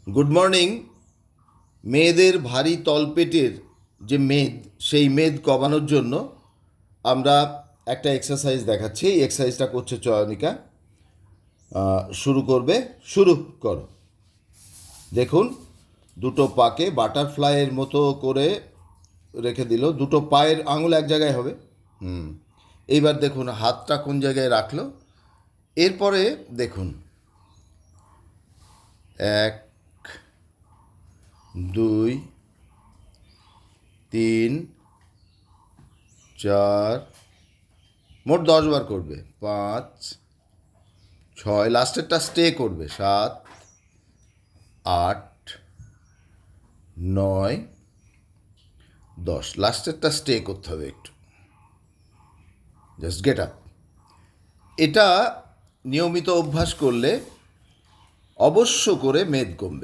Good morning. মেয়েদের ভারী তলপেটের যে মেদ, সেই মেদ কমানোর জন্য আমরা একটা এক্সারসাইজ দেখাচ্ছি। এই এক্সারসাইজটা করছে চয়নিকা। শুরু করবে, শুরু করো। দেখুন, দুটো পাকে বাটারফ্লাইয়ের মতো করে রেখে দিল, দুটো পায়ের আঙুল এক জায়গায় হবে। এইবার দেখুন হাতটা কোন জায়গায় রাখলো। এরপরে দেখুন, 1, 2, 3, 4, মোট 10 বার করবে। 5, 6, লাস্টেরটা স্টে করবে। 7, 8, 9, 10, লাস্টেরটা স্টে করতে হবে একটু। Just get up. এটা নিয়মিত অভ্যাস করলে অবশ্য করে মেদ কমবে।